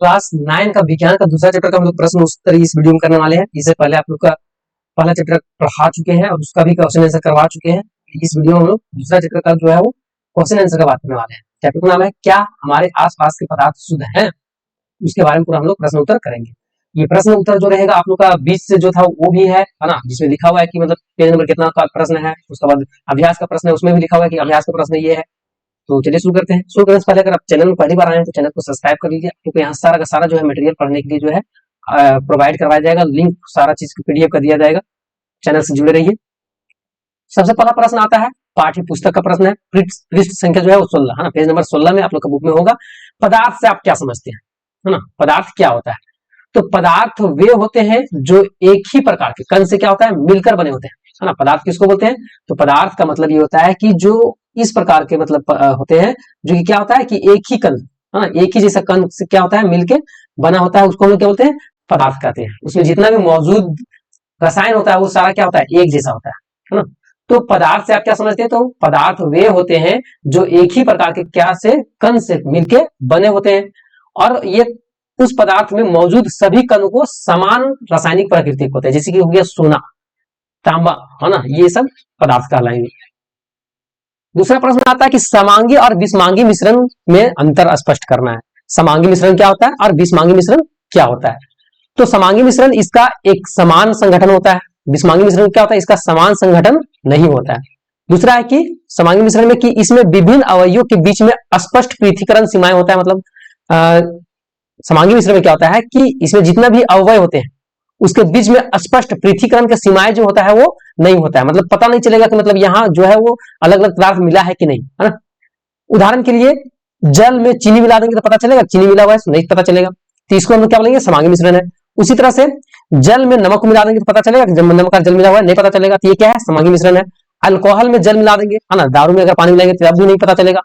Class 9 का विज्ञान का दूसरा चैप्टर का हम लोग प्रश्न उत्तर इस वीडियो में करने वाले हैं। इससे पहले आप लोग का पहला चैप्टर पढ़ा चुके हैं और उसका भी क्वेश्चन आंसर करवा चुके हैं। इस वीडियो में हम लोग दूसरा चैप्टर का जो है वो क्वेश्चन आंसर का बात करने वाले हैं। चैप्टर का नाम है क्या हमारे आसपास के पदार्थ शुद्ध हैं, उसके बारे में पूरा हम लोग प्रश्न उत्तर करेंगे। ये प्रश्न उत्तर जो रहेगा आप लोग का 20 से जो था वो भी है ना, जिसमें लिखा हुआ है कि मतलब पेज नंबर कितना का प्रश्न है। उसके बाद अभ्यास का प्रश्न है, उसमें भी लिखा हुआ है कि अभ्यास का प्रश्न ये है। तो चलिए शुरू करते हैं। शुरू करने से पहले अगर आप चैनल में पहली बार आए हैं तो चैनल को सब्सक्राइब कर लीजिए, क्योंकि यहाँ सारा का सारा जो है मटेरियल पढ़ने के लिए जो है प्रोवाइड करवाया जाएगा। लिंक सारा चीज की पीडीएफ कर दिया जाएगा। चैनल से जुड़े रहिए। सबसे पहला प्रश्न आता है, पाठ्य पुस्तक का प्रश्न है, पृष्ठ संख्या जो है वो 16 है ना, पेज नंबर 16 में आप लोग का बुक में होगा। पदार्थ से आप क्या समझते हैं, है ना, पदार्थ क्या होता है? तो पदार्थ वे होते हैं जो एक ही प्रकार के कण से क्या होता है, मिलकर बने होते हैं, है ना। पदार्थ किसको बोलते हैं? तो पदार्थ का मतलब ये होता है कि जो इस प्रकार के मतलब होते हैं, जो कि क्या होता है कि एक ही कण, है ना, एक ही जैसा कण से क्या होता है मिलके बना होता है, उसको हम लोग क्या बोलते हैं, पदार्थ कहते हैं। उसमें जितना भी मौजूद रसायन होता है वो सारा क्या होता है, एक जैसा होता है ना। तो पदार्थ से आप क्या समझते हैं? तो पदार्थ वे होते हैं जो एक ही प्रकार के क्या से कण से मिलके बने होते हैं, और ये उस पदार्थ में मौजूद सभी कणों को समान रासायनिक प्रकृति होते हैं, जैसे कि हो गया सोना, तांबा, है ना, ये सब पदार्थ कहलाएंगे। दूसरा प्रश्न आता है कि समांगी और विषमांगी मिश्रण में अंतर स्पष्ट करना है। समांगी मिश्रण क्या होता है और विषमांगी मिश्रण क्या होता है? तो समांगी मिश्रण इसका एक समान संगठन होता है, विषमांगी मिश्रण क्या होता है, इसका समान संगठन नहीं होता है। दूसरा है कि समांगी मिश्रण में कि इसमें विभिन्न अवयवों के बीच में स्पष्ट पृथक्करण सीमाएं होता है। मतलब समांगी मिश्रण में क्या होता है कि इसमें जितना भी अवयव होते हैं उसके बीच में स्पष्ट पृथक्करण के सीमाएं जो होता है वो नहीं होता है। मतलब पता नहीं चलेगा कि मतलब यहाँ जो है वो अलग अलग पदार्थ मिला है कि नहीं, है ना। उदाहरण के लिए जल में चीनी मिला देंगे तो पता चलेगा चीनी मिला हुआ है, नहीं पता चलेगा, तो इसको हम लोग क्या बोलेंगे, समांगी मिश्रण है। उसी तरह से जल में नमक मिला देंगे तो पता चलेगा कि नमक का जल मिला हुआ है, नहीं पता चलेगा, तो ये क्या है, समांगी मिश्रण है। अल्कोहल में जल मिला देंगे, है ना, दारू में अगर पानी मिलाएंगे तो भी नहीं पता चलेगा।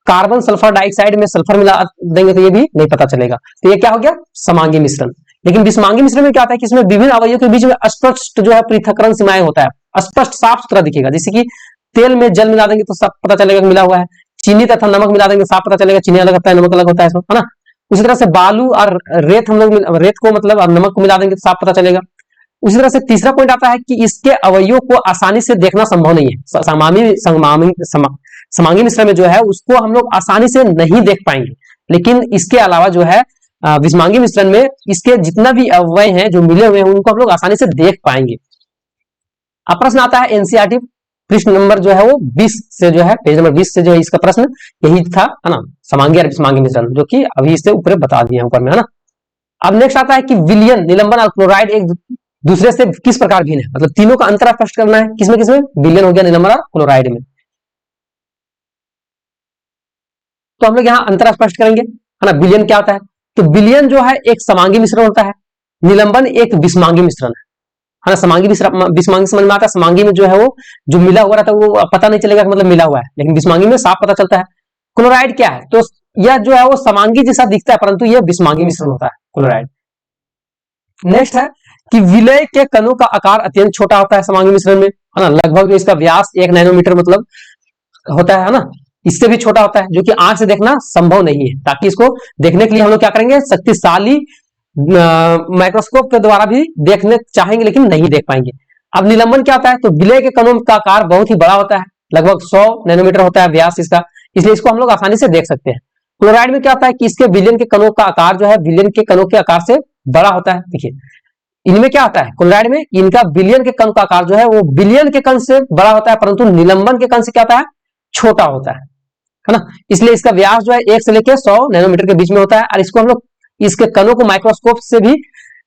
कार्बन सल्फर डाइऑक्साइड में सल्फर मिला देंगे तो ये भी नहीं पता चलेगा, तो ये क्या हो गया, समांगी मिश्रण। लेकिन विषमांगी मिश्रण में क्या होता है कि इसमें विभिन्न अवयवों के बीच में स्पष्ट जो है पृथक्करण सीमाएं होता है, स्पष्ट साफ सुथरा दिखेगा। जैसे कि तेल में जल मिला देंगे तो सब पता चलेगा कि मिला हुआ है, चीनी तथा नमक मिला देंगे साफ पता चलेगा चीनी अलग होता है, नमक अलग होता है, है ना। उसी तरह से बालू और रेत हम लोग रेत को मतलब नमक को मिला देंगे तो साफ पता चलेगा। उसी तरह से तीसरा पॉइंट आता है कि इसके अवयवों को आसानी से देखना संभव नहीं है। समांगी मिश्रण में जो है उसको हम लोग आसानी से नहीं देख पाएंगे, लेकिन इसके अलावा जो है विषमांगी मिश्रण में इसके जितना भी अवयव हैं जो मिले हुए हैं उनको हम लोग आसानी से देख पाएंगे। अब प्रश्न आता है एनसीईआरटी पृष्ठ नंबर जो है वो 20 से जो है, पेज नंबर 20 से जो है इसका प्रश्न यही था, है ना, समांगी और विषमांगी मिश्रण, जो कि अभी इससे ऊपर बता दिया ऊपर में, है ना। अब नेक्स्ट आता है कि विलयन, निलंबन और क्लोराइड एक दूसरे से किस प्रकार भिन्न है। मतलब तीनों का अंतर स्पष्ट करना है, किसमें किसमें, विलयन हो गया, निलंबन और क्लोराइड में। तो हम लोग यहाँ अंतर स्पष्ट करेंगे, है ना। विलयन क्या होता है? तो विलयन जो है एक समांगी मिश्रण होता है, निलंबन एक विषमांगी मिश्रण है ना। समांगी विषमांगी समझ में आता है, समांगी में जो है वो जो मिला हुआ रहता है वो पता नहीं चलेगा कि मतलब मिला हुआ है, लेकिन विषमांगी में साफ पता चलता है। क्लोराइड क्या है? तो यह जो है वो समांगी जैसा दिखता है परंतु यह विषमांगी मिश्रण होता है, क्लोराइड। नेक्स्ट है कि विलय के कणों का आकार अत्यंत छोटा होता है समांगी मिश्रण में, है ना। लगभग जो इसका व्यास 1 नैनोमीटर मतलब होता है ना, इससे भी छोटा होता है, जो कि आंख से देखना संभव नहीं है। ताकि इसको देखने के लिए हम लोग क्या करेंगे, शक्तिशाली माइक्रोस्कोप के द्वारा भी देखने चाहेंगे लेकिन नहीं देख पाएंगे। अब निलंबन क्या होता है? तो विलय के कणों का आकार बहुत ही बड़ा होता है, लगभग 100 नैनोमीटर होता है व्यास इसका, इसलिए इसको हम लोग आसानी से देख सकते हैं। क्लोराइड में क्या होता है कि इसके विलयन के कणों का आकार जो है विलयन के कणों के आकार से बड़ा होता है। देखिए इनमें क्या होता है, क्लोराइड में इनका विलयन के कण का आकार जो है वो विलयन के कण से बड़ा होता है, परंतु निलंबन के कण से क्या होता है, छोटा होता है ना। इसलिए इसका व्यास जो है 1 से लेकर 100 नैनोमीटर के बीच में होता है, और इसको हम लोग इसके कणों को माइक्रोस्कोप से भी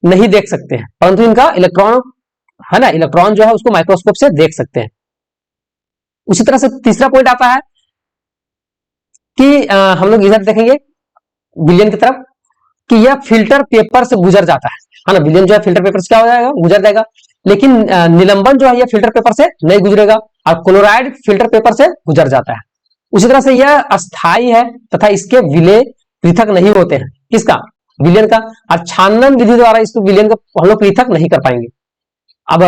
नहीं देख सकते हैं, परंतु इनका इलेक्ट्रॉन है ना, इलेक्ट्रॉन जो है उसको माइक्रोस्कोप से देख सकते हैं। उसी तरह से तीसरा पॉइंट आता है कि हम लोग इधर देखेंगे विलयन की तरफ कि यह फिल्टर पेपर से गुजर जाता है ना। विलयन जो है फिल्टर पेपर से क्या हो जाएगा, गुजर जाएगा, लेकिन निलंबन जो है यह फिल्टर पेपर से नहीं गुजरेगा, और क्लोराइड फिल्टर पेपर से गुजर जाता है। उसी तरह से यह अस्थाई है तथा इसके विलय पृथक नहीं होते हैं, किसका, विलयन का, और छानन विधि द्वारा इसको विलयन को हम लोग पृथक नहीं कर पाएंगे। अब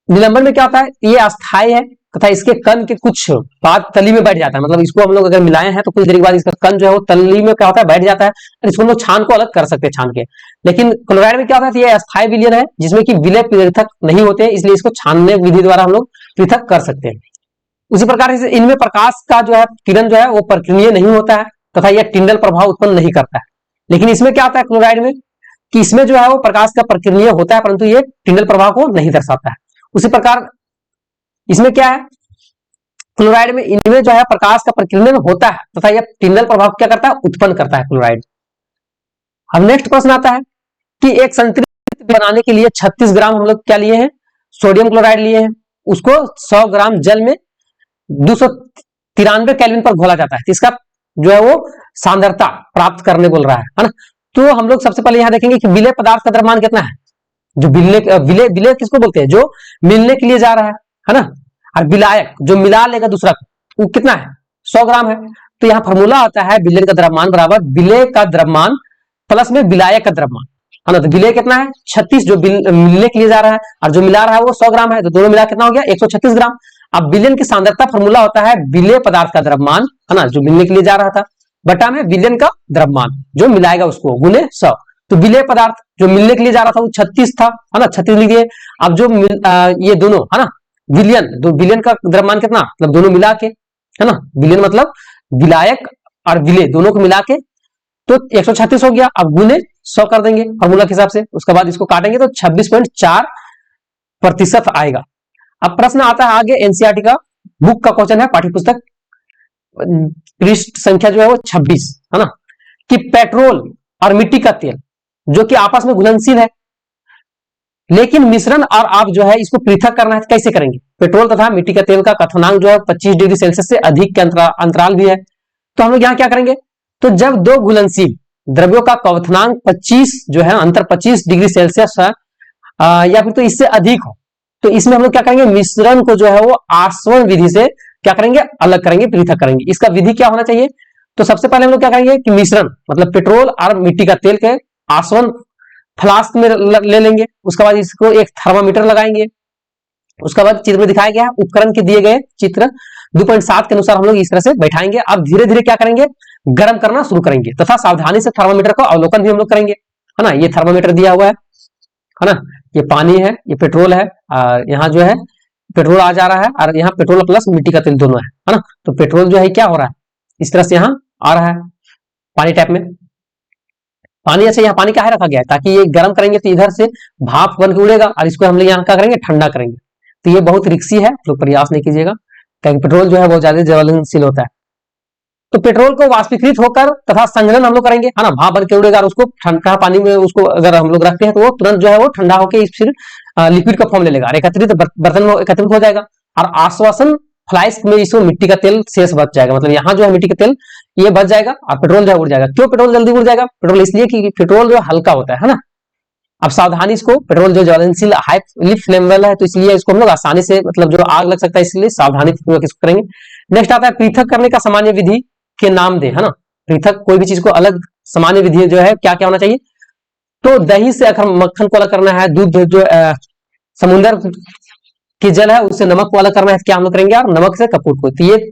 निलंबन में क्या होता है, ये अस्थाई है, तथा इसके कण के कुछ बाद तली में बैठ जाता है। मतलब इसको हम लोग अगर मिलाए हैं तो कुछ देर के बाद इसका कण जो है वो तली में क्या होता है, बैठ जाता है, और इसको हम लोग छान को अलग कर सकते हैं छान के। लेकिन क्लोराइड में क्या होता है, ये अस्थायी विलयन है जिसमें कि विलय पृथक नहीं होते, इसलिए इसको छानने विधि द्वारा हम लोग पृथक कर सकते हैं। उसी प्रकार से इनमें प्रकाश का जो है किरण जो है वो प्रकीर्णीय नहीं होता है तथा यह टिंडल प्रभाव उत्पन्न नहीं करता है। लेकिन इसमें क्या होता है क्लोराइड में, कि इसमें जो है वो प्रकाश का प्रकीर्णीय होता है परंतु ये टिंडल प्रभाव को नहीं दर्शाता है। उसी प्रकार इसमें क्या है, क्लोराइड में इनमें जो है प्रकाश का प्रकीर्णन होता है तथा यह टिंडल प्रभाव क्या करता है, उत्पन्न करता है क्लोराइड। अब नेक्स्ट प्रश्न आता है कि एक संतृप्त बनाने के लिए 36 ग्राम हम लोग क्या लिए हैं, सोडियम क्लोराइड लिए हैं, उसको 100 ग्राम जल में 293 केल्विन पर घोला जाता है, तो इसका जो है वो सांद्रता प्राप्त करने बोल रहा है ना। तो हम लोग सबसे पहले यहां देखेंगे कि विलेय पदार्थ का द्रव्यमान कितना है, जो विलेय विलेय किसको बोलते हैं, जो मिलने के लिए जा रहा है ना, और विलायक जो मिला लेगा दूसरा वो कितना है, 100 ग्राम है। तो यहाँ फॉर्मूला आता है विलेय का द्रव्यमान बराबर विलेय का द्रव्यमान प्लस में विलायक का द्रव्यमान, है ना। तो विलेय कितना है 36, जो मिलने के लिए जा रहा है, और जो मिला रहा है वो 100 ग्राम है, तो दोनों मिला कितना हो गया 136 ग्राम। अब विलयन की सांद्रता फॉर्मूला होता है विलेय पदार्थ का द्रव्यमान, है ना, जो मिलने के लिए जा रहा था, बटा में विलयन का द्रव्यमान जो मिलाएगा उसको गुने 100। तो विलेय पदार्थ जो मिलने के लिए जा रहा था वो 36 था, है ना, 36 लिखिए। अब जो ये दोनों है ना विलयन, दो विलयन का द्रव्यमान कितना, मतलब दोनों मिला के, है ना, विलयन मतलब विलायक और विलेय दोनों को मिला के, तो 136 हो गया। अब गुने 100 कर देंगे फॉर्मूला के हिसाब से, उसके बाद इसको काटेंगे तो 26.4% आएगा। अब प्रश्न आता है आगे एनसीईआरटी का बुक का क्वेश्चन है, पाठ्यपुस्तक पृष्ठ संख्या जो है वो 26, है ना, कि पेट्रोल और मिट्टी का तेल जो कि आपस में घुलनशील है, लेकिन मिश्रण और आप जो है इसको पृथक करना है, कैसे करेंगे। पेट्रोल तथा मिट्टी का तेल का क्वथनांक जो है 25 डिग्री सेल्सियस से अधिक के अंतराल भी है। तो हम लोग यहाँ क्या करेंगे, तो जब दो घुलनशील द्रव्यों का क्वथनांक 25 जो है अंतर 25 डिग्री सेल्सियस है या फिर तो इससे अधिक हो, तो इसमें हम लोग क्या करेंगे, मिश्रण को जो है वो आसवन विधि से क्या करेंगे, अलग करेंगे, पृथक करेंगे। इसका विधि क्या होना चाहिए, तो सबसे पहले हम लोग क्या करेंगे कि मिश्रण मतलब पेट्रोल और मिट्टी का तेल के आसवन फ्लास्क में ले लेंगे, उसके बाद इसको एक थर्मामीटर लगाएंगे, उसके बाद चित्र में दिखाया गया उपकरण के दिए गए चित्र 2.7 के अनुसार हम लोग इस तरह से बैठाएंगे। अब धीरे धीरे क्या करेंगे, गर्म करना शुरू करेंगे तथा सावधानी से थर्मामीटर का अवलोकन भी हम लोग करेंगे, है ना। ये थर्मामीटर दिया हुआ है ना, ये पानी है, ये पेट्रोल है, और यहाँ जो है पेट्रोल आ जा रहा है, और यहाँ पेट्रोल प्लस मिट्टी का तेल दोनों है ना। तो पेट्रोल जो है क्या हो रहा है, इस तरह से यहाँ आ रहा है पानी टाइप में, पानी ऐसे यहाँ पानी काहे रखा गया है, ताकि ये गर्म करेंगे तो इधर से भाप बन के उड़ेगा, और इसको हम लोग यहाँ क्या करेंगे, ठंडा करेंगे। तो ये बहुत रिक्सी है, लोग प्रयास नहीं कीजिएगा, क्योंकि पेट्रोल जो है बहुत ज्यादा ज्वलनशील होता है। तो पेट्रोल को वाष्पीकृत होकर तथा संघनन हम लोग करेंगे, है ना, भाप बन के उड़ेगा, और उसको ठंडा पानी में उसको अगर हम लोग रखते हैं तो वो तुरंत जो है वो ठंडा होकर फिर लिक्विड का फॉर्म ले लेगा, एकत्रित बर्तन में एकत्रित हो जाएगा, और आश्वासन फ्लास्क में इसको मिट्टी का तेल शेष बच जाएगा, मतलब यहाँ जो है मिट्टी का तेल ये बच जाएगा और पेट्रोल जो है उड़ जाएगा। क्यों पेट्रोल जल्दी उड़ जाएगा, पेट्रोल इसलिए कि पेट्रोल जो हल्का होता है ना। अब सावधानी, इसको पेट्रोल जो ज्वलनशील हाई फ्लेमेबल है, तो इसलिए इसको हम लोग आसानी से मतलब जो आग लग सकता है, इसलिए सावधानी पूर्वक इसको करेंगे। नेक्स्ट आता है पृथक करने का सामान्य विधि के नाम दे, है ना। पृथक कोई भी चीज को अलग सामान्य विधि जो है क्या क्या होना चाहिए, तो दही से अगर मक्खन को अलग करना है, दूध जो समुद्र की जल है उससे नमक को अलग करना है, क्या हम लोग करेंगे, और नमक से कपूर को, तो ये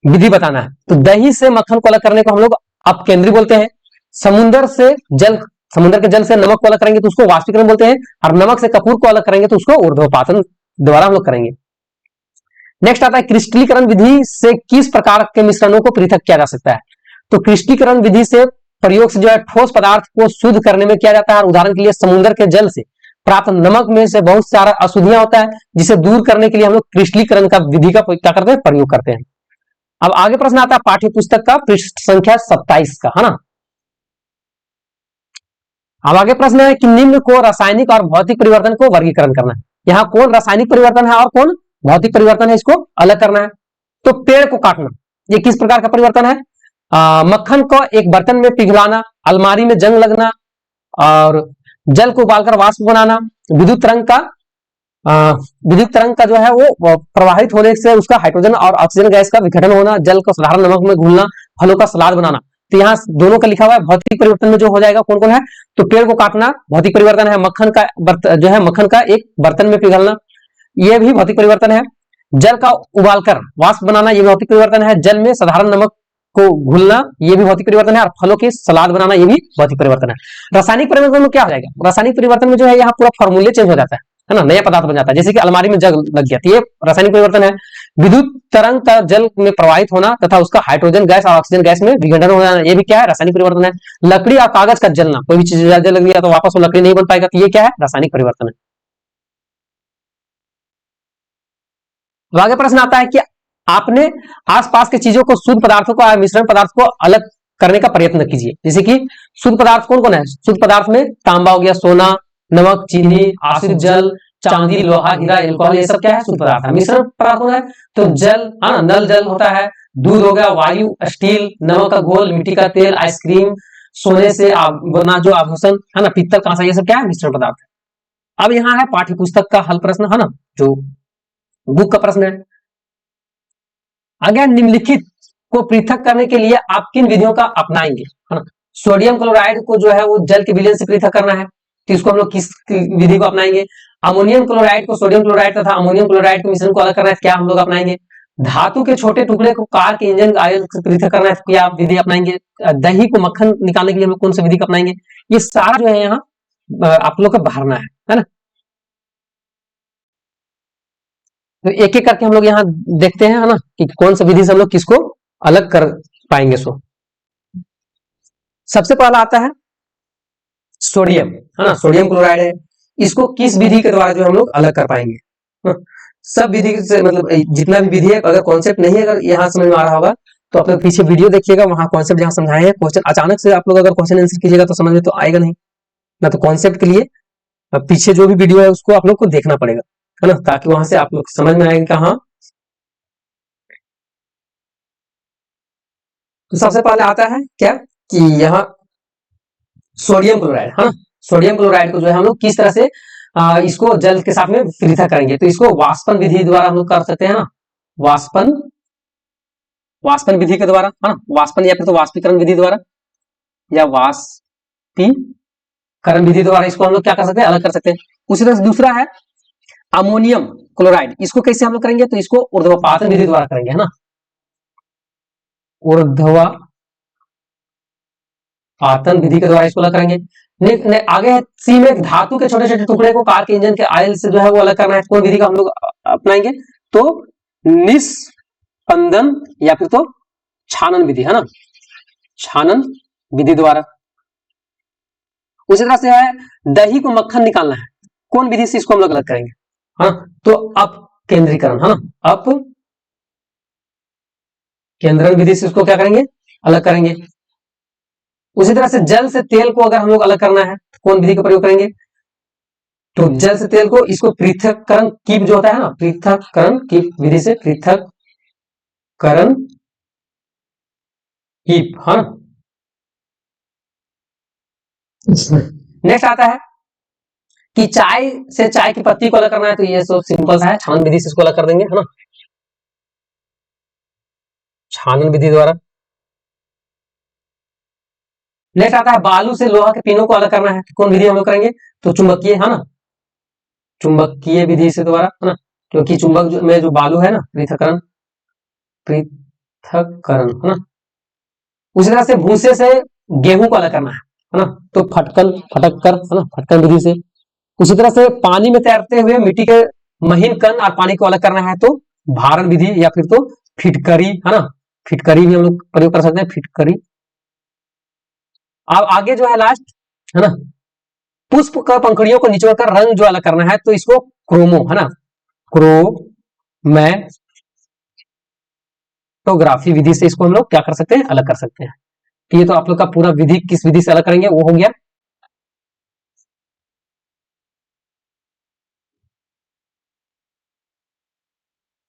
विधि बताना है। तो दही से मक्खन को अलग करने को हम लोग अपकेंद्री बोलते हैं, समुद्र से जल, समुद्र के जल से नमक को अलग करेंगे तो उसको वाष्पीकरण बोलते हैं, और नमक से कपूर को अलग करेंगे तो उसको ऊर्ध्वपातन द्वारा हम लोग करेंगे। नेक्स्ट आता है क्रिस्टलीकरण विधि से किस प्रकार के मिश्रणों को पृथक किया जा सकता है। तो क्रिस्टलीकरण विधि से प्रयोग से जो है ठोस पदार्थ को शुद्ध करने में किया जाता है, और उदाहरण के लिए समुद्र के जल से प्राप्त नमक में से बहुत सारा अशुद्धियां होता है, जिसे दूर करने के लिए हम लोग क्रिस्टलीकरण का विधि का क्या करते हैं, प्रयोग करते हैं। अब आगे प्रश्न आता है पाठ्य पुस्तक का पृष्ठ संख्या 27 का, है ना। अब आगे प्रश्न है कि निम्न को रासायनिक और भौतिक परिवर्तन को वर्गीकरण करना है। यहाँ कौन रासायनिक परिवर्तन है और कौन भौतिक परिवर्तन है, इसको अलग करना है। तो पेड़ को काटना, ये किस प्रकार का परिवर्तन है, मक्खन को एक बर्तन में पिघलाना, अलमारी में जंग लगना, और जल को उबालकर वाष्प बनाना, विद्युत तरंग का जो है वो प्रवाहित होने से उसका हाइड्रोजन और ऑक्सीजन गैस का विघटन होना, जल को साधारण नमक में घुलना, फलों का सलाद बनाना। तो यहाँ दोनों का लिखा हुआ है, भौतिक परिवर्तन में जो हो जाएगा कौन कौन है, तो पेड़ को काटना भौतिक परिवर्तन है, मक्खन का जो है मक्खन का एक बर्तन में पिघलना, यह भी भौतिक परिवर्तन है, जल का उबालकर वाष्प बनाना ये भौतिक परिवर्तन है, जल में साधारण नमक को घुलना ये भी भौतिक परिवर्तन है, और फलों की सलाद बनाना ये भी भौतिक परिवर्तन है। रासायनिक परिवर्तन में क्या हो जाएगा, रासायनिक परिवर्तन में जो है यहाँ पूरा फॉर्मूले चेंज हो जाता है ना, नया पदार्थ बन जाता है, जैसे कि अलमारी में जग लग गया, तो ये रासायनिक परिवर्तन है। विद्युत तरंग का जल में प्रवाहित होना तथा उसका हाइड्रोजन गैस और ऑक्सीजन गैस में विघटन हो जाना, ये भी क्या है, रासायनिक परिवर्तन है। लकड़ी और कागज का जलना, कोई भी चीज जल गया तो वापस वो लकड़ी नहीं बन पाएगा, तो ये क्या है, रासायनिक परिवर्तन है। तो आगे प्रश्न आता है कि आपने आसपास की चीजों को, शुद्ध पदार्थों को और मिश्रण पदार्थ को अलग करने का प्रयत्न कीजिए। जैसे कि शुद्ध पदार्थ कौन कौन है, शुद्ध पदार्थ में तांबा हो गया, सोना, नमक, चीनी, आसिड जल, चांदी, लोहा, हीरा, एल्कोहल, ये सब क्या है, शुद्ध पदार्थ है। मिश्रण पदार्थ होता है तो जल, हाँ, नल जल होता है, दूध हो गया, वायु, स्टील, नमक का घोल, मिट्टी का तेल, आइसक्रीम, सोने से बना जो आभूषण है ना, पीतल, कांसा, ये सब क्या है, मिश्रण पदार्थ है। अब यहाँ है पाठ्य पुस्तक का हल प्रश्न है ना, जो बुक का प्रश्न है। अगर निम्नलिखित को पृथक करने के लिए आप किन विधियों का अपनाएंगे, है ना। सोडियम क्लोराइड को जो है वो जल के विलयन से पृथक करना है, तो इसको हम लोग किस विधि को अपनाएंगे। अमोनियम क्लोराइड को सोडियम क्लोराइड तथा अमोनियम क्लोराइड के मिश्रण को अलग करना है, क्या हम लोग अपनाएंगे। धातु के छोटे टुकड़े को कार के इंजन ऑयल से पृथक करना है, क्या आप विधि अपनाएंगे। दही को मक्खन निकालने के लिए हम लोग कौन सी विधि अपनाएंगे। ये सारा जो है यहाँ आप लोग का भरना है ना। तो एक एक करके हम लोग यहाँ देखते हैं, है ना, कि कौन सा विधि से हम लोग किसको अलग कर पाएंगे। सो सबसे पहला आता है सोडियम, है ना, सोडियम क्लोराइड है, इसको किस विधि के द्वारा जो हम लोग अलग कर पाएंगे। सब विधि से मतलब जितना भी विधि है, अगर कॉन्सेप्ट नहीं अगर यहाँ समझ में आ रहा होगा तो आप लोग पीछे वीडियो देखिएगा, वहां कॉन्सेप्ट जहां समझाए हैं। क्वेश्चन अचानक से आप लोग अगर क्वेश्चन आंसर कीजिएगा तो समझ में तो आएगा नहीं ना, तो कॉन्सेप्ट के लिए पीछे जो भी वीडियो है उसको आप लोग को देखना पड़ेगा, है ना, ताकि वहां से आप लोग समझ में आएगा कहाँ। तो सबसे पहले आता है क्या कि यहाँ सोडियम क्लोराइड, हाँ, सोडियम क्लोराइड को जो है हम लोग किस तरह से इसको जल के साथ में पृथक करेंगे। तो इसको वाष्पन विधि द्वारा हम लोग कर सकते हैं ना, वाष्पन विधि के द्वारा, है ना, वाष्पन या फिर तो वाष्पीकरण विधि द्वारा या वाष्पीकरण विधि द्वारा इसको हम लोग क्या कर सकते हैं, अलग कर सकते हैं। उसी तरह से दूसरा है अमोनियम क्लोराइड, इसको कैसे हम लोग करेंगे, तो इसको ऊर्ध्वपातन विधि द्वारा करेंगे, है ना, ऊर्ध्वपातन विधि के द्वारा इसको अलग करेंगे। आगे है सी में धातु के छोटे छोटे टुकड़े को कार के इंजन के ऑयल से जो है वो अलग करना है, कौन विधि का हम लोग अपनाएंगे, तो निस्पंदन या फिर तो छानन विधि, है ना, छानन विधि द्वारा। उसी तरह से है दही को मक्खन निकालना है, कौन विधि से इसको हम लोग अलग करेंगे, हाँ, तो अपकेंद्रीकरण, है ना, अपकेंद्रण विधि से इसको क्या करेंगे, अलग करेंगे। उसी तरह से जल से तेल को अगर हम लोग अलग करना है तो कौन विधि का प्रयोग करेंगे, तो जल से तेल को इसको पृथक्करण कीप जो होता है ना, पृथक्करण कीप विधि से पृथक्करण कीप, हाँ। नेक्स्ट आता है कि चाय से चाय की पत्ती को अलग करना है, तो ये सब सिंपल है, छानन विधि से इसको अलग कर देंगे, है ना, छानन विधि द्वारा। नेक्स्ट आता है बालू से लोहा के पिनों को अलग करना है, कौन विधि हम लोग करेंगे, तो चुंबकीय, है ना, चुंबकीय विधि से द्वारा, है ना, क्योंकि चुंबक में जो बालू है ना, पृथक्करण, है ना। उसी तरह से भूसे से गेहूं को अलग करना है ना, तो फटकन फटककर, है ना, फटकन विधि से। उसी तरह से पानी में तैरते हुए मिट्टी के महीन कण और पानी को अलग करना है, तो भारण विधि या फिर तो फिटकरी, है ना, फिटकरी भी हम लोग प्रयोग कर सकते हैं, फिटकरी। अब आगे जो है लास्ट, है ना, पुष्प का पंखुड़ियों को निचोड़कर रंग जो अलग करना है, तो इसको क्रोमो, है ना, क्रोमैटोग्राफी विधि से इसको हम लोग क्या कर सकते हैं, अलग कर सकते हैं। तो ये तो आप लोग का पूरा विधि किस विधि से अलग करेंगे वो हो गया।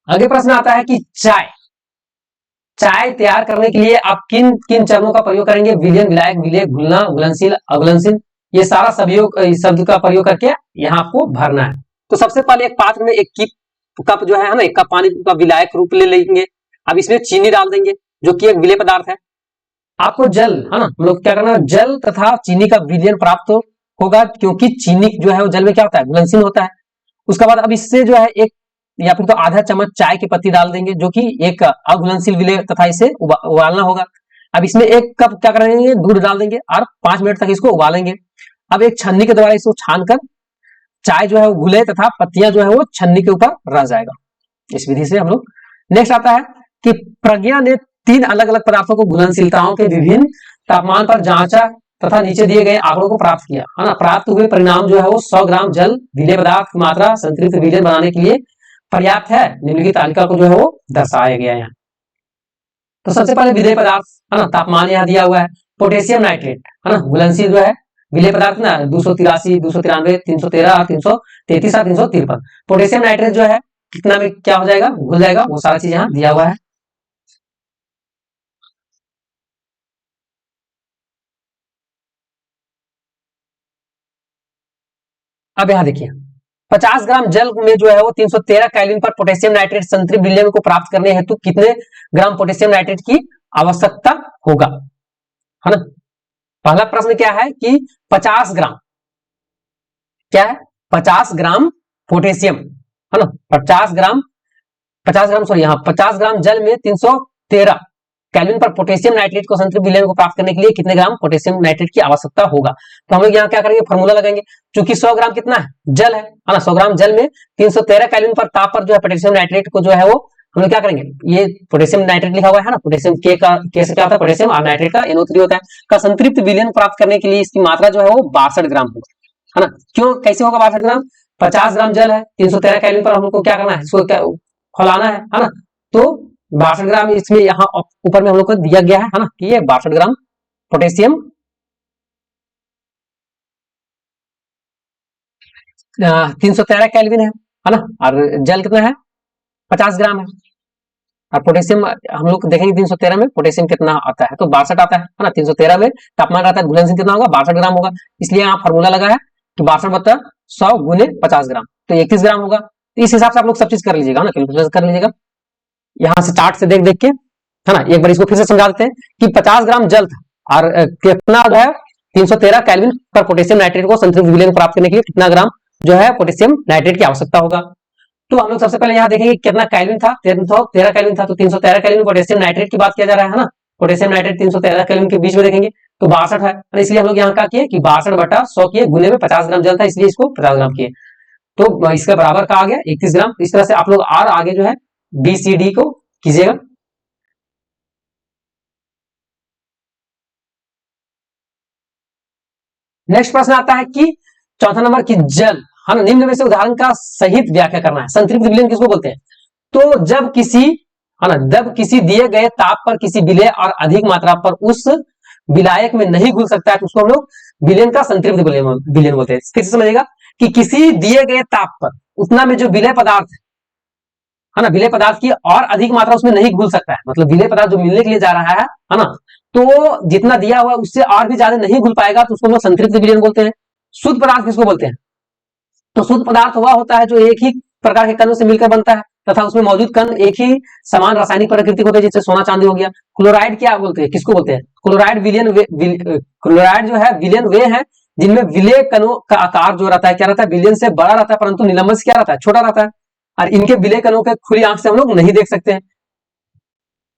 आगे प्रश्न आता है कि चाय तैयार करने के लिए आप किन किन चरणों का प्रयोग करेंगे, विलयन, विलायक, विलेय, घुलना, घुलनशील, अघुलनशील, ये सारा शब्द का प्रयोग करके यहाँ आपको भरना है। तो सबसे पहले एक पात्र में एक कप जो है ना, एक कप पानी का विलायक रूप ले लेंगे। अब इसमें चीनी डाल देंगे जो कि एक विलेय पदार्थ है। आपको जल, है ना, हम लोग क्या करना है, जल तथा चीनी का विलयन प्राप्त होगा, क्योंकि चीनी जो है वो जल में क्या होता है, घुलनशील होता है। उसके बाद अब इससे जो है एक या फिर तो आधा चम्मच चाय की पत्ती डाल देंगे, जो कि एक अघुलनशील विलेय तथा इसे उबालना होगा। अब इसमें 1 कप क्या करेंगे, दूध डाल देंगे और 5 मिनट तक इसको उबालेंगे। अब एक छन्नी के द्वारा इसको छानकर चाय जो है वो घुले तथा पत्तियां जो है वो छन्नी के ऊपर रह जाएगा। इस विधि से हम लोग। नेक्स्ट आता है कि प्रज्ञा ने 3 अलग अलग पदार्थों को घुलनशीलताओं के विभिन्न तापमान पर जांचा तथा नीचे दिए गए आंकड़ों को प्राप्त किया, है ना। प्राप्त हुए परिणाम जो है वो 100 ग्राम जल विलेय पदार्थ की मात्रा संतृप्त विलेय बनाने के लिए पर्याप्त है। निम्नलिखित तालिका को जो है वो दर्शाया गया है। तो सबसे पहले विलेय पदार्थ, है ना, तापमान यहाँ दिया हुआ है। पोटेशियम नाइट्रेट, है ना, घुलनशील जो है विलेय पदार्थ ना 283, 293, 313, 333 और 353। पोटेशियम नाइट्रेट जो है कितना में क्या हो जाएगा, घुल जाएगा, वो सारा चीज यहाँ दिया हुआ है। अब यहाँ देखिए 50 ग्राम जल में जो है वो 313 केल्विन पर पोटेशियम नाइट्रेट संतृप्त विलेय को प्राप्त करने हेतु कितने ग्राम पोटेशियम नाइट्रेट की आवश्यकता होगा, है ना। पहला प्रश्न क्या है कि 50 ग्राम, क्या है, 50 ग्राम पोटेशियम, है ना, 50 ग्राम सॉरी, यहाँ 50 ग्राम जल में 313 केल्विन पर पोटेशियम नाइट्रेट को संतृप्त विलेय को प्राप्त करने के लिए कितने ग्राम पोटेशियम नाइट्रेट की आवश्यकता होगा। तो हम लोग यहाँ क्या करेंगे, फॉर्मूला लगाएंगे। क्योंकि 100 ग्राम कितना है, जल है ना, 100 ग्राम जल में 313 केल्विन पर ताप पर जो है पोटेशियम नाइट्रेट को जो है वो हम लोग क्या करेंगे, ये पोटेशियम नाइट्रेट लिखा हुआ है ना, पोटेशियम के से क्या होता है, पोटेशियम, और नाइट्रेट का NO3 होता है, का संतृप्त विलेय प्राप्त करने के लिए इसकी मात्रा जो है वो 62 ग्राम होगा, है ना। क्यों, कैसे होगा 62 ग्राम, 50 ग्राम जल है, 313 केल्विन पर हमको क्या करना है, इसको क्या खौलाना है ना। तो 62 ग्राम इसमें यहाँ ऊपर में हम लोग को दिया गया है ना, कि ये 62 ग्राम पोटेशियम 313 केल्विन है ना, और जल कितना है 50 ग्राम है, और पोटेशियम हम लोग देखेंगे 313 में पोटेशियम कितना आता है, तो 62 आता है ना। 313 में तापमान रहता है, घुलनशील कितना होगा, 62 ग्राम होगा। इसलिए यहाँ फॉर्मूला लगा है कि 62/100 गुने 50 ग्राम, तो 31 ग्राम होगा। तो इस हिसाब से आप लोग सब चीज कर लीजिएगा ना, कैलकुलेशन कर लीजिएगा। यहाँ से चार्ट से देख के, है ना, एक बार इसको फिर से समझा देते हैं कि 50 ग्राम जल था और कितना जो है 313 केल्विन पर पोटेशियम नाइट्रेट को संतृप्त विलेय प्राप्त करने के लिए कितना ग्राम जो है पोटेशियम नाइट्रेट की आवश्यकता होगा। तो हम लोग सबसे पहले यहाँ देखेंगे कितना केल्विन था, 13 केल्विन था, तो 313 केल्विन पोटेशियम नाइट्रेट की बात किया जा रहा है ना। पोटेशियम नाइट्रेट 313 केल्विन के बीच में देखेंगे तो 62 है, इसलिए हम लोग यहाँ क्या किए कि 62/100 किए, गुने में 50 ग्राम जल था, इसलिए इसको 50 ग्राम किए, तो इसका बराबर का आ गया 31 ग्राम। इस तरह से आप लोग और आगे जो है BCD को कीजिएगा। नेक्स्ट प्रश्न आता है कि चौथा नंबर की जल, हम निम्न में से उदाहरण का सहित व्याख्या करना है। संतृप्त विलेय किसको बोलते हैं, तो जब किसी, है ना, जब किसी दिए गए ताप पर किसी विलेय और अधिक मात्रा पर उस विलायक में नहीं घुल सकता है, तो उसको हम लोग विलेय का संतृप्त विलेय बोलते हैं। फिर से समझिएगा कि किसी दिए गए ताप पर उतना में जो विलेय पदार्थ है ना, विलेय पदार्थ की और अधिक मात्रा उसमें नहीं घुल सकता है, मतलब विलेय पदार्थ जो मिलने के लिए जा रहा है ना, तो जितना दिया हुआ उससे और भी ज्यादा नहीं घुल पाएगा, तो उसको हम लोग संतृप्त विलेय बोलते हैं। शुद्ध पदार्थ किसको बोलते हैं, तो शुद्ध पदार्थ वह होता है जो एक ही प्रकार के कणों से मिलकर बनता है तथा उसमें मौजूद कण एक ही समान रासायनिक प्रकृति होते हैं, जैसे सोना चांदी हो गया। क्लोराइड क्या बोलते हैं, किसको बोलते हैं, क्लोराइड विलेय क्लोराइड जो है विलेय वे है जिनमें विलेय कणों का आकार जो रहता है क्या रहता है, विलेय से बड़ा रहता है, परंतु निलंबन से क्या रहता है, छोटा रहता है, और इनके विलेय कणों के खुली आंख से हम लोग नहीं देख सकते हैं,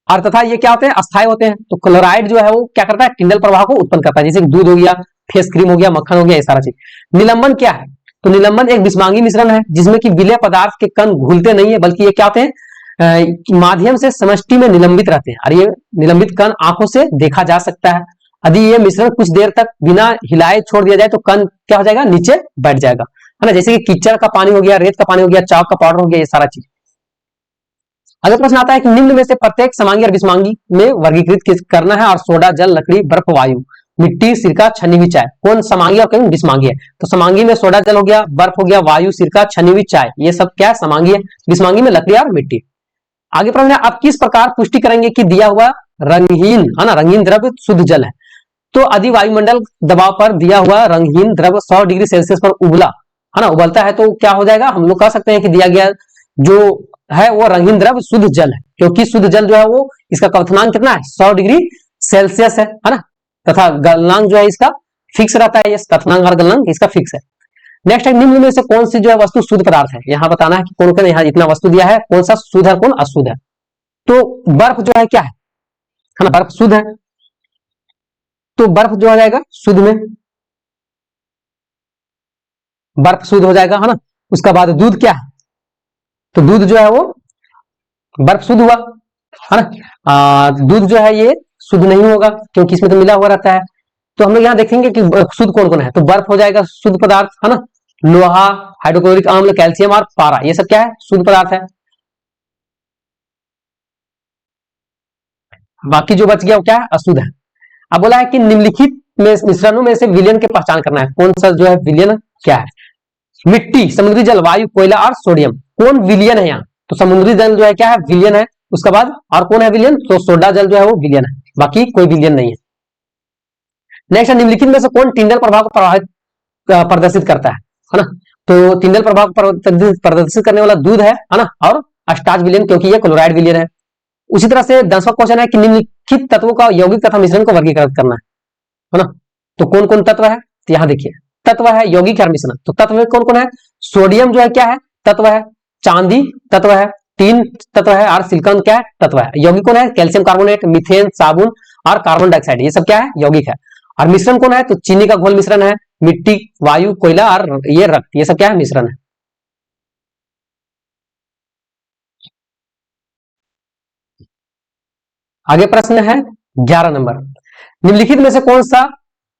और तथा ये क्या होते हैं, अस्थायी होते हैं। तो क्लोराइड जो है वो क्या करता है, टिंडल प्रवाह को उत्पन्न करता है, जैसे दूध हो गया, फेस क्रीम हो गया, मक्खन हो गया, ये सारा चीज। निलंबन क्या है, तो निलंबन एक विषमांगी मिश्रण है जिसमें कि विलेय पदार्थ के कण घुलते नहीं है, बल्कि ये क्या होते हैं, माध्यम से समष्टि में निलंबित रहते हैं, और ये निलंबित कण आंखों से देखा जा सकता है। यदि ये मिश्रण कुछ देर तक बिना हिलाए छोड़ दिया जाए तो कण क्या हो जाएगा, नीचे बैठ जाएगा, है ना, जैसे कि कीचड़ का पानी हो गया, रेत का पानी हो गया, चाक का पाउडर हो गया, ये सारा चीज। अगला प्रश्न आता है कि निम्न में से प्रत्येक समांगी और विषमांगी में वर्गीकृत करना है, और सोडा, जल, लकड़ी, बर्फ, वायु, मिट्टी, सिरका, छनी हुई चाय कौन समांगी और कौन विषमांगी है। तो समांगी में सोडा जल हो गया, बर्फ हो गया, वायु, सिरका, छनी हुई चाय, ये सब क्या है, समांगी है। विषमांगी में लकड़ी और मिट्टी। आगे प्रश्न है, आप किस प्रकार पुष्टि करेंगे कि दिया हुआ रंगहीन, है ना, रंगीन द्रव्य शुद्ध जल है। तो यदि वायुमंडल दबाव पर दिया हुआ रंगहीन द्रव्य 100 डिग्री सेल्सियस पर उबला, है ना, उबलता है, तो क्या हो जाएगा, हम लोग कह सकते हैं कि दिया गया जो है वो रंगीन द्रव्य शुद्ध जल है, क्योंकि शुद्ध जल जो है वो इसका क्वथनांक कितना है, 100 डिग्री सेल्सियस है ना, तथा गलनांक जो है इसका फिक्स रहता है, ये क्वथनांक और गलनांक इसका फिक्स है। नेक्स्ट है निम्न में से कौन सी जो है वस्तु शुद्ध पदार्थ है, यहाँ बताना है कि कौन कौन, यहाँ इतना वस्तु दिया है, कौन सा शुद्ध है कौन अशुद्ध है। तो बर्फ जो है क्या है ना, बर्फ शुद्ध है, तो बर्फ जो हो जाएगा शुद्ध में, बर्फ शुद्ध हो जाएगा है ना। उसका बाद दूध क्या है, तो दूध जो है वो बर्फ शुद्ध हुआ है ना। दूध जो है ये शुद्ध नहीं होगा क्योंकि इसमें तो मिला हुआ रहता है। तो हम लोग यहाँ देखेंगे कि शुद्ध कौन कौन है, तो बर्फ हो जाएगा शुद्ध पदार्थ है ना, लोहा, हाइड्रोक्लोरिक अम्ल, कैल्शियम और पारा, ये सब क्या है शुद्ध पदार्थ है। बाकी जो बच गया वो क्या है अशुद्ध है। अब बोला है कि निम्नलिखित में मिश्रणों में से विलयन की पहचान करना है, कौन सा जो है विलयन क्या है। मिट्टी, समुद्री जल, वायु, कोयला और सोडियम, कौन विलयन है यहाँ, तो समुद्री जल जो है क्या है विलयन है। उसके बाद और कौन है विलयन, तो सोडा जल जो है वो विलयन है, बाकी कोई विलयन नहीं है। नेक्स्ट निम्नलिखित में से कौन टिंडल प्रभाव को प्रदर्शित करता है ना। तो टिंडल प्रभाव प्रदर्शित करने वाला दूध है ना, और अस्टार्च विलयन क्योंकि ये क्लोराइड विलयन है। उसी तरह से 10वां क्वेश्चन है कि निम्नलिखित तत्वों का यौगिक तथा मिश्रण को वर्गीकृत करना है ना। तो कौन कौन तत्व है, तो यहाँ देखिए तत्व है, यौगिक और मिश्रण। तो तत्व में कौन कौन है, सोडियम जो है क्या है तत्व है, चांदी तत्व है, टीन तत्व है और सिलिकॉन क्या है तत्व है। यौगिक कौन है, कैल्शियम कार्बोनेट, मीथेन, साबुन और कार्बन डाइऑक्साइड, ये सब क्या है यौगिक है। और मिश्रण कौन है, तो चीनी का घोल मिश्रण है, मिट्टी, वायु, कोयला और ये रक्त, ये सब क्या है मिश्रण है। आगे प्रश्न है 11 नंबर, निम्नलिखित में से कौन सा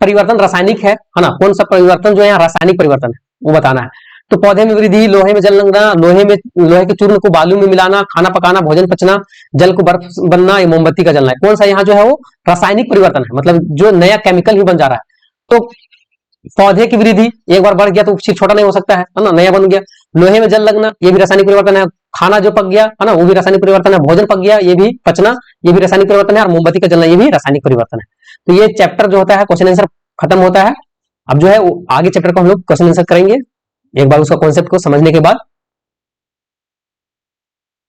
परिवर्तन रासायनिक है ना, कौन सा परिवर्तन जो है रासायनिक परिवर्तन है वो बताना है। तो पौधे में वृद्धि, लोहे में जल लगना, लोहे के चूर्ण को बालू में मिलाना, खाना पकाना, भोजन पचना, जल को बर्फ बनना, या मोमबत्ती का जलना है। कौन सा यहाँ जो है वो रासायनिक परिवर्तन है, मतलब जो नया केमिकल ही बन जा रहा है। तो पौधे की वृद्धि एक बार बढ़ गया तो फिर छोटा नहीं हो सकता है ना, नया बन गया। लोहे में जल लगना ये भी रासायनिक परिवर्तन है, खाना जो पक गया है ना वो भी रासायनिक परिवर्तन है, भोजन पक गया ये भी पचना ये भी रासायनिक परिवर्तन है, और मोमबत्ती का जलना ये भी रासायनिक परिवर्तन है। तो ये चैप्टर जो होता है क्वेश्चन आंसर खत्म होता है। अब जो है आगे चैप्टर को हम लोग क्वेश्चन आंसर करेंगे एक बार उसका कॉन्सेप्ट को समझने के बाद।